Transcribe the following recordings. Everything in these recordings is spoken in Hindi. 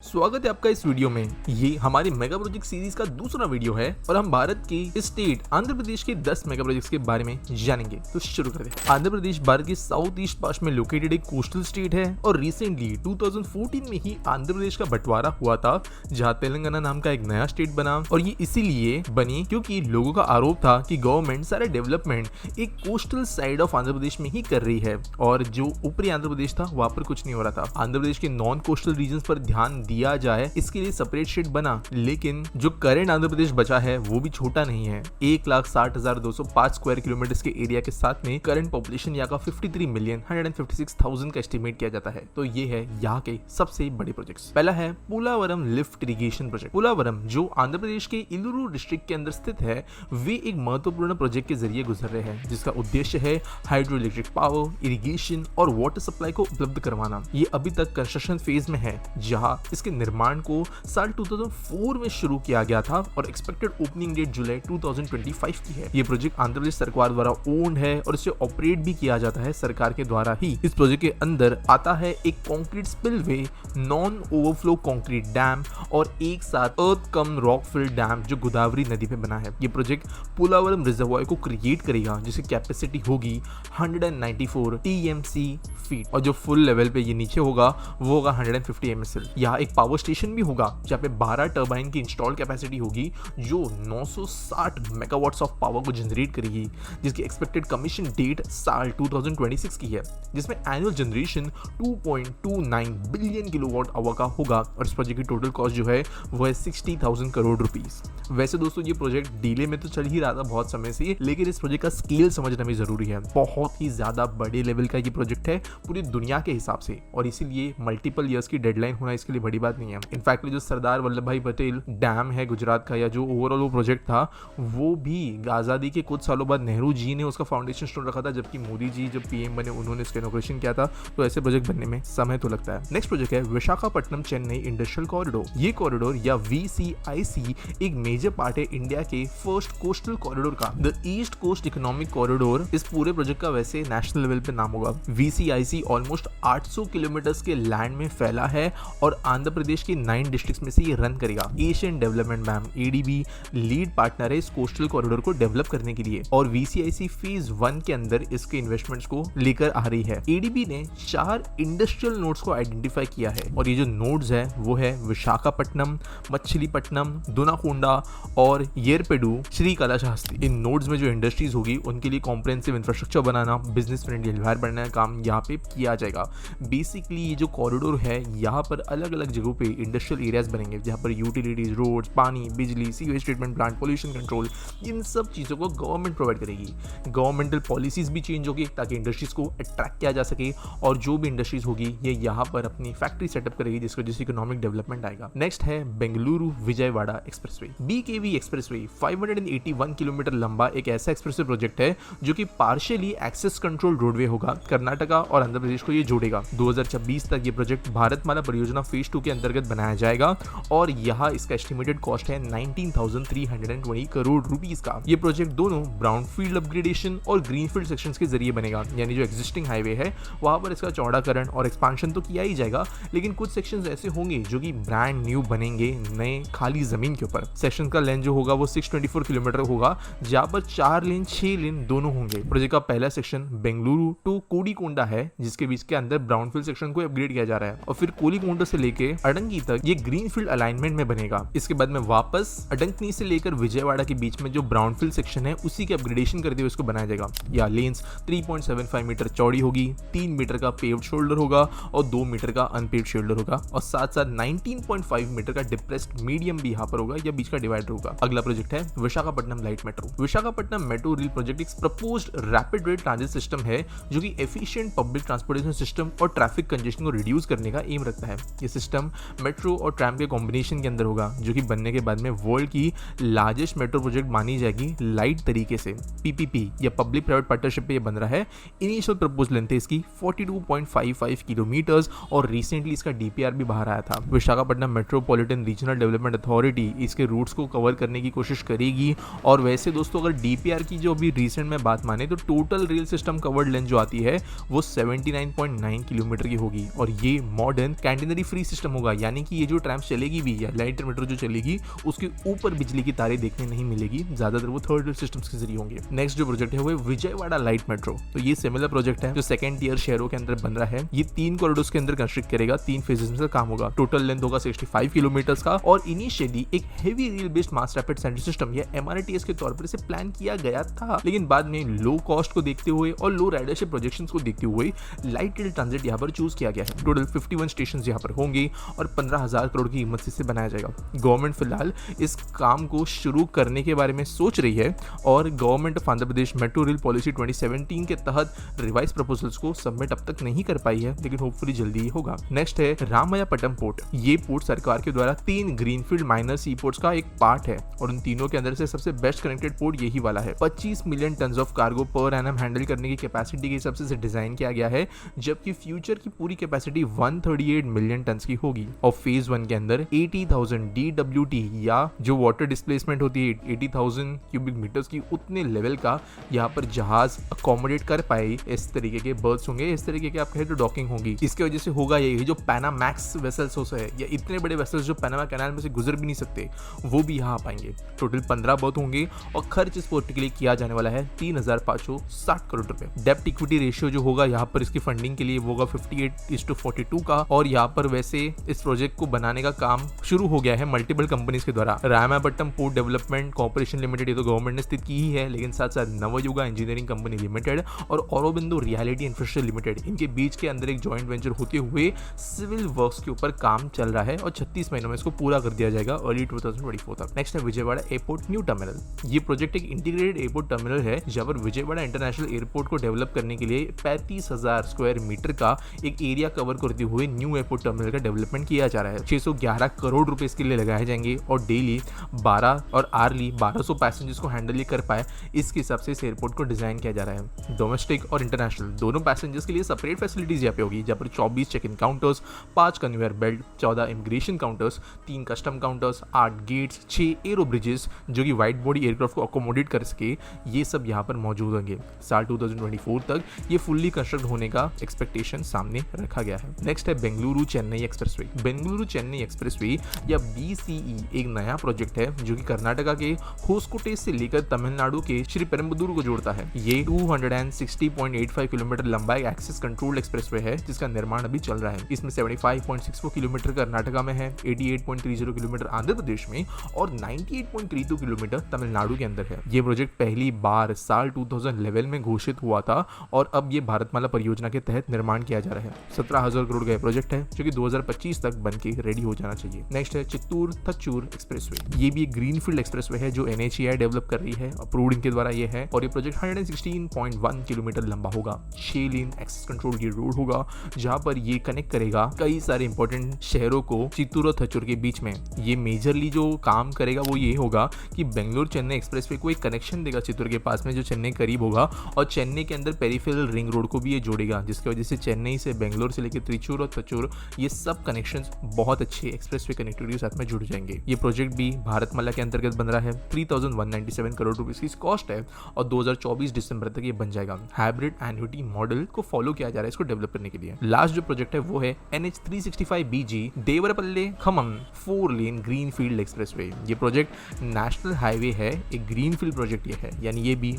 स्वागत है आपका इस वीडियो में। ये हमारी मेगा प्रोजेक्ट सीरीज का दूसरा वीडियो है और हम भारत के स्टेट आंध्र प्रदेश के 10 मेगा प्रोजेक्ट्स के बारे में जानेंगे। तो शुरू करते हैं। आंध्र प्रदेश भारत के साउथ ईस्ट पार्ट में लोकेटेड एक कोस्टल स्टेट है और रिसेंटली 2014 में ही आंध्र प्रदेश का बंटवारा हुआ था, जहां तेलंगाना नाम का एक नया स्टेट बना। और ये इसीलिए बनी क्योंकि लोगों का आरोप था कि गवर्नमेंट सारा डेवलपमेंट एक coastal side of Andhra Pradesh में ही कर रही है और जो ऊपरी आंध्र प्रदेश था वहां पर कुछ नहीं हो रहा था। आंध्र प्रदेश के नॉन कोस्टल रीजन पर ध्यान दिया जाए, इसके लिए सेपरेट स्टेट बना। लेकिन जो करंट आंध्र प्रदेश बचा है वो भी छोटा नहीं है। 1,60,205 स्क्वायर किलोमीटर के एरिया के साथ में करंट पॉपुलेशन यहाँ का 53,156,000 का एस्टिमेट किया जाता है। तो ये है यहाँ के सबसे बड़े प्रोजेक्ट्स। पहला है Polavaram lift irrigation project. Polavaram जो आंध्र प्रदेश के इलुरु डिस्ट्रिक्ट के अंदर स्थित है, वे एक महत्वपूर्ण प्रोजेक्ट के जरिए गुजर रहे हैं, जिसका उद्देश्य है हाइड्रो इलेक्ट्रिक पावर, इरिगेशन और वाटर सप्लाई को उपलब्ध करवाना। ये अभी तक कंस्ट्रक्शन फेज में है, जहाँ इसके निर्माण को साल 2004 में शुरू किया गया था और एक्सपेक्टेड ओपनिंग डेट जुलाई 2025 की है। ये प्रोजेक्ट आंध्र प्रदेश सरकार द्वारा ओन्ड है और इसे ऑपरेट भी किया जाता है सरकार के द्वारा ही। इस प्रोजेक्ट के अंदर आता है एक concrete spillway, non overflow concrete dam और एक साथ अर्थ कम रॉक फिल्ड डैम जो गोदावरी नदी पे बना है। ये प्रोजेक्ट पोलावरम रिजर्वॉयर को क्रिएट करेगा, जिसकी कैपेसिटी होगी 194 TMC फीट और जो फुल लेवल पे ये नीचे होगा वो होगा 150 MSL। यहाँ एक पावर स्टेशन भी होगा जहाँ पे 12 टर्बाइन की इंस्टॉल कैपेसिटी होगी जो 960 मेगावाट्स ऑफ पावर को जनरेट करेगी, जिसकी एक्सपेक्टेड कमीशन डेट साल 2026 की है, जिसमें annual generation 2.29 billion kilowatt hour का होगा। और इस प्रोजेक्ट की टोटल कॉस्ट जो है वो है 60,000 करोड़ रुपीस। वैसे दोस्तों ये प्रोजेक्ट डिले में तो चल ही रहा था बहुत समय से, लेकिन इस प्रोजेक्ट का स्केल समझना भी जरूरी है। बहुत ही ज्यादा बड़े लेवल का ये प्रोजेक्ट है पूरी दुनिया के हिसाब से, और इसीलिए मल्टीपल ईयर्स की डेडलाइन होना इसके लिए बड़ी बात नहीं है। इनफैक्ट जो सरदार वल्लभ भाई पटेल डैम है गुजरात का, या जो ओवरऑल वो प्रोजेक्ट था, वो भी आजादी के कुछ सालों बाद नेहरू जी ने उसका फाउंडेशन स्टोन रखा था, जबकि मोदी जी जब पीएम बने उन्होंने इसका इनॉग्रेशन किया था। तो ऐसे प्रोजेक्ट बनने में समय तो लगता है। नेक्स्ट प्रोजेक्ट है विशाखापट्टनम चेन्नई इंडस्ट्रियल कॉरिडोर। ये कॉरिडोर या VCIC एक मेजर पार्ट है इंडिया के फर्स्ट कोस्टल कॉरिडोर का। The east coast economic corridor इस पूरे प्रोजेक्ट का वैसे नेशनल लेवल पे नाम होगा। VCIC ऑलमोस्ट 800 किलोमीटर के लैंड में फैला है और आंध्र प्रदेश के 9 डिस्ट्रिक्ट्स में से ये रन करेगा। Asian development bank ADB lead partner है इस कोस्टल कॉरिडोर को डेवलप करने के लिए, और VCIC फेज 1 के अंदर इसके इन्वेस्टमेंट्स को लेकर आ रही है। ADB ने 4 इंडस्ट्रियल नोड्स को आइडेंटिफाई किया है, और ये जो नोड्स है वो है विशाखापट्टनम, मछलीपट्टनम, दोनाकोंडा और येरपेडू श्रीकालाहस्ती। इन नोड्स में जो इंडस्ट्रीज होगी उनके लिए कॉम्प्रिहेंसिव इंफ्रास्ट्रक्चर बनाना, बिजनेस फ्रेंडली एनवायरनमेंट बनाने का काम यहाँ पे किया जाएगा। बेसिकली ये जो कॉरिडोर है यहाँ पर अलग अलग जगहों पे इंडस्ट्रियल एरियाज बनेंगे, जहाँ पर यूटिलिटीज, रोड्स, पानी, बिजली, sewage treatment plant, pollution control, इन सब चीज़ों को गवर्नमेंट प्रोवाइड करेगी। गवर्नमेंटल पॉलिसीज भी चेंज होगी ताकि इंडस्ट्रीज को अट्रैक्ट किया जा सके, और जो भी इंडस्ट्रीज होगी ये यहाँ पर अपनी फैक्ट्री सेटअप करेगी, जिसको जिससे इकोनॉमिक डेवलपमेंट आएगा। नेक्स्ट है Bengaluru Vijayawada expressway. BKV expressway 581 kilometre लंबा एक ऐसा एक्सप्रेसवे प्रोजेक्ट है जो कि पार्शियली एक्सेस कंट्रोल रोडवे होगा। कर्नाटका और आंध्र प्रदेश को ये जोड़ेगा। 2026 तक ये प्रोजेक्ट भारतमाला परियोजना फेज 2 के अंतर्गत बनाया जाएगा, और यहाँ इसका एस्टिमेटेड कॉस्ट है 19,320 करोड़ रुपीस का। ये प्रोजेक्ट दोनों ब्राउनफील्ड अपग्रेडेशन और ग्रीनफील्ड सेक्शंस के जरिए बनेगा, यानी जो एग्जिस्टिंग हाईवे है वहां पर इसका चौड़ाकरण और एक्सपांशन तो किया ही जाएगा, लेकिन कुछ सेक्शंस ऐसे होंगे जो कि ब्रांड न्यू बनेंगे नए खाली जमीन के ऊपर। सेक्शन का लेंथ जो होगा वो 624 किलोमीटर होगा, जहां पर 4 लेन 6 लेन दोनों होंगे। प्रोजेक्ट का पहला सेक्शन बेंगलुरु टू कोडिकोंडा है, जिसके बीच के अंदर ब्राउनफील्ड सेक्शन को अपग्रेड किया जा रहा है, और फिर कोलिकोंडा से लेके अडंगी तक ये ग्रीनफील्ड अलाइनमेंट में बनेगा। इसके बाद में वापस अडंकनी से लेकर विजयवाड़ा के बीच में जो ब्राउनफील्ड सेक्शन है उसी के अपग्रेडेशन करते हुए इसको बनाया जाएगा। या लेन्स 3.75 मीटर चौड़ी होगी, 3 मीटर का पेव्ड शोल्डर होगा और 2 मीटर का अनपेव्ड शोल्डर होगा, और साथ साथ 19.5 मीटर का डिप्रेस्ड मीडियम भी यहाँ पर होगा या बीच का डिवाइडर होगा। अगला प्रोजेक्ट है Visakhapatnam light metro. Visakhapatnam metro rail project एक proposed rapid rail transit system है जो कि एफिशिएंट पब्लिक ट्रांसपोर्टेशन सिस्टम और ट्रैफिक कंजेशन को रिड्यूस करने का एम रखता है। ये सिस्टम मेट्रो और ट्रैम के कॉम्बिनेशन के अंदर होगा, जो कि बनने के बाद में वर्ल्ड की लार्जेस्ट मेट्रो प्रोजेक्ट मानी जाएगी लाइट तरीके से। PPP या पब्लिक प्राइवेट पार्टनरशिप पे ये बन रहा है। इनिशियल प्रपोज लेंथ है इसकी 42.55 किलोमीटर्स, और रिसेंटली इसका DPR भी बाहर आया था। Visakhapatnam metropolitan regional development authority इसके रूट्स को कवर करने की कोशिश करेगी। और वैसे दोस्तों अगर DPR की जो अभी रिसेंट में बात माने तो total rail system covered length जो आती है वो 79.9 किलोमीटर की होगी, और ये मॉडर्न कैंटेनरी फ्री सिस्टम सिस्टम होगा, यानी कि ये जो ट्रैम चलेगी भी या लाइट मेट्रो जो चलेगी उसके ऊपर बिजली की तारें देखने नहीं मिलेगी, ज्यादातर वो थर्ड सिस्टम्स के जरिए होंगे। नेक्स्ट जो प्रोजेक्ट है वो विजयवाड़ा लाइट मेट्रो। तो ये सिमिलर प्रोजेक्ट है जो सेकंड ईयर शहरों के अंदर बन रहा है। ये 3 कॉरिडोर्स के अंदर कंस्ट्रक्ट करेगा, 3 फेजेस में काम होगा। टोटल लेंथ होगा 65 किलोमीटर का और इनिशियली एक heavy rail based mass rapid central system या MRTS के तौर पर इसे प्लान किया गया था, लेकिन बाद में लो कॉस्ट को देखते हुए और लो राइडरशिप प्रोजेक्शंस को देखते हुए लाइट रेल ट्रांजिट यहाँ पर चूज किया गया है। टोटल 51 स्टेशन यहाँ पर होंगे और 15,000 करोड़ की कीमत से इसे बनाया जाएगा। गवर्नमेंट फिलहाल इस काम को शुरू करने के बारे में सोच रही है और government of Andhra Pradesh metro rail policy 2017 के तहत रिवाइज प्रपोजल्स को सबमिट अब तक नहीं कर पाई है, लेकिन होपफुली जल्दी ही होगा। नेक्स्ट है रामायापट्टनम पोर्ट। ये पोर्ट सरकार के द्वारा 3 ग्रीनफील्ड माइनर सी पोर्ट्स का एक पार्ट है और उन तीनों के अंदर से सबसे बेस्ट कनेक्टेड पोर्ट यही वाला है। 25 million ton of cargo per annum handle करने की कैपेसिटी के हिसाब से डिजाइन किया गया है, जबकि फ्यूचर की पूरी कैपेसिटी 138 मिलियन टन की होगी। और फेज 1 के अंदर 80,000 DWT या जो वाटर डिस्प्लेसमेंट होती है 80,000 क्यूबिक मीटर्स की, उतने लेवल का यहाँ पर जहाज अकोमोडेट कर पाए। इस तरीके के बर्थ्स होंगे, इस तरीके के आप कहें तो डॉकिंग होगी। इसकी वजह से होगा ये जो पैनामैक्स वेसल्स हो है या इतने बड़े वेसल्स जो पैनामा कैनाल में से गुजर भी नहीं सकते, वो भी यहाँ आ पाएंगे। टोटल 15 बर्थ होंगे और खर्च इस पोर्ट के लिए किया जाने वाला है 3,560 करोड़ रुपए। डेप्ट इक्विटी रेशियो जो होगा यहाँ पर इसकी फंडिंग के लिए वो होगा 58:42 का। और यहाँ पर वैसे इस प्रोजेक्ट को बनाने का काम शुरू हो गया है मल्टीपल कंपनीज के द्वारा। रामायपट्टनम पोर्ट डेवलपमेंट कॉर्पोरेशन लिमिटेड ये तो गवर्नमेंट ने स्थित की ही है, लेकिन साथ साथ नवयुगा इंजीनियरिंग कंपनी लिमिटेड और औरोबिंदो रियलिटी इंफ्रास्ट्रक्चर लिमिटेड, इनके बीच के अंदर एक जॉइंट वेंचर होते हुए सिविल वर्क्स के ऊपर काम चल रहा है और 36 महीनों में इसको पूरा कर दिया जाएगा अर्ली 2024 तक। नेक्स्ट है विजयवाड़ा एयरपोर्ट न्यू टर्मिनल। ये प्रोजेक्ट एक इंटीग्रेटेड एयरपोर्ट टर्मिनल है जहां पर विजयवाड़ा इंटरनेशनल एयरपोर्ट को डेवलप करने के लिए 35,000 स्क्वायर मीटर का एक एरिया कवर करते हुए न्यू एयरपोर्ट टर्मिनल का डेवलपमेंट किया जा रहा है। 611 करोड़ रुपए इसके लिए लगाए जाएंगे और डेली 12 और आरली 1200 पैसेंजर्स को हैंडल कर पाए, इसके हिसाब से इस एयरपोर्ट को डिजाइन किया जा रहा है। डोमेस्टिक और इंटरनेशनल दोनों पैसेंजर्स के लिए सेपरेट फैसिलिटीज यहाँ पे होगी, जहाँ पर 24 check in counters, 5 conveyor belt, 14 immigration counters, 3 custom counters, 8 gates, 6 aero bridges जो कि वाइड बॉडी एयरक्राफ्ट को अकोमोडेट कर सके, ये सब यहाँ पर मौजूद होंगे। साल 2024 तक ये फुल्ली कंस्ट्रक्ट होने का एक्सपेक्टेशन सामने रखा गया है। नेक्स्ट है बेंगलुरु चेन्नई एक्सप्रेसवे। बेंगलुरु चेन्नई एक्सप्रेसवे या BCE एक नया प्रोजेक्ट है जो कि कर्नाटका के होस्कोटे से लेकर तमिलनाडु के श्री पेरम्बदूर को जोड़ता है। ये 260.85 किलोमीटर लंबा एक एक्सेस कंट्रोल्ड एक्सप्रेसवे है जिसका निर्माण अभी चल रहा है। इसमें 75.64 किलोमीटर कर्नाटका में है, 88.30 किलोमीटर आंध्र प्रदेश में और 98.32 किलोमीटर तमिलनाडु के अंदर है। ये प्रोजेक्ट पहली बार साल 2011 में घोषित हुआ था और अब ये भारतमाला परियोजना के तहत निर्माण किया जा रहा है। 17,000 करोड़ का प्रोजेक्ट है जो कि 2025 तक बनके रेडी हो जाना चाहिए। नेक्स्ट है चित्तूर थच्चूर एक्सप्रेसवे। ये भी एक ग्रीनफील्ड एक्सप्रेसवे है जो NHAI डेवलप कर रही है, अप्रूव्ड इनके द्वारा ये है और ये प्रोजेक्ट 116.1 किलोमीटर लंबा होगा। 6 लेन एक्सेस कंट्रोल ये रोड होगा जहां पर ये कनेक्ट करेगा कई सारे इंपॉर्टेंट शहरों को चित्तूर और थच्चूर के बीच में। ये मेजरली जो काम करेगा वो ये होगा कि बेंगलोर चेन्नई एक्सप्रेसवे को एक कनेक्शन देगा चित्तूर के पास में जो चेन्नई करीब होगा और चेन्नई के अंदर पेरिफेरल रिंग रोड को भी ये जोड़ेगा, जिसकी वजह से चेन्नई से बेंगलोर से लेकर त्रिचूर और थच्चूर ये सब कनेक्शंस बहुत अच्छे एक्सप्रेसवे कनेक्टिविटी के साथ में जुड़ जाएंगे। ये प्रोजेक्ट भी भारतमाला के अंतर्गत बन रहा है। 3,197 करोड़ रुपए की कॉस्ट है और 2024 दिसंबर तक ये बन जाएगा। हाइब्रिड एन्युटी मॉडल को फॉलो किया जा रहा है इसको डेवलप करने के लिए। लास्ट जो प्रोजेक्ट है वो है NH 365BG Devarapalle Khammam 4 lane green field expressway. ये प्रोजेक्ट नेशनल हाईवे है, एक ग्रीन फील्ड प्रोजेक्ट ये है, यानी ये भी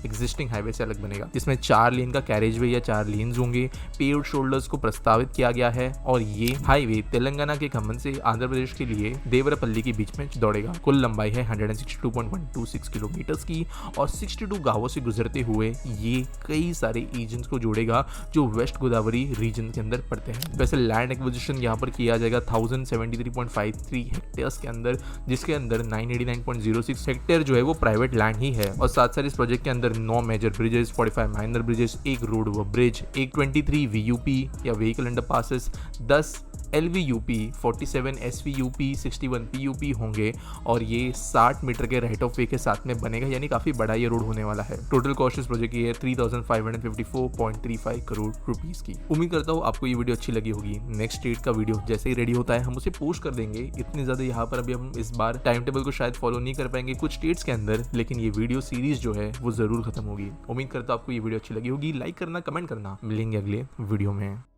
एग्जिस्टिंग हाईवे से अलग बनेगा। इसमें 4 लेन का कैरेज वे या 4 लेन्स होंगे। पेव्ड शोल्डर्स को प्रस्तावित किया गया है और ये हाईवे तेलंगाना के खम्मम से आंध्र प्रदेश के लिए देवरपल्ली के बीच में दौड़ेगा। कुल लंबाई है 162.126 किलोमीटर की और 62 गांवों से गुजरते हुए ये कई सारे रीजन्स को जोड़ेगा जो वेस्ट गोदावरी रीजन के अंदर पड़ते हैं। वैसे लैंड एक्विजिशन यहाँ पर किया जाएगा 1073.53 हेक्टेयर्स के अंदर, जिसके अंदर 989.06 हेक्टेयर जो है वो प्राइवेट लैंड ही है। और साथ साथ इस प्रोजेक्ट के अंदर 9 major bridges, 45 minor bridges, 1 road व ब्रिज, एक 23 VUP या vehicle under passes, 10 LVUP, 47 SVUP, 61 PUP होंगे और ये 60 मीटर के राइट ऑफ वे के साथ में बनेगा, यानी काफी बड़ा ये रोड होने वाला है। टोटल कॉस्ट इस प्रोजेक्ट की है 3,554.35 करोड़ रुपीस की। उम्मीद करता हूँ आपको ये वीडियो अच्छी लगी होगी। नेक्स्ट स्टेट का वीडियो जैसे ही रेडी होता है हम उसे पोस्ट कर देंगे। इतनी ज्यादा यहाँ पर अभी हम इस बार टाइम टेबल को शायद फॉलो नहीं कर पाएंगे कुछ स्टेट्स के अंदर, लेकिन ये वीडियो सीरीज जो है वो जरूर खत्म होगी। उम्मीद करता हूँ आपको ये वीडियो अच्छी लगी होगी। लाइक करना, कमेंट करना। मिलेंगे अगले वीडियो में।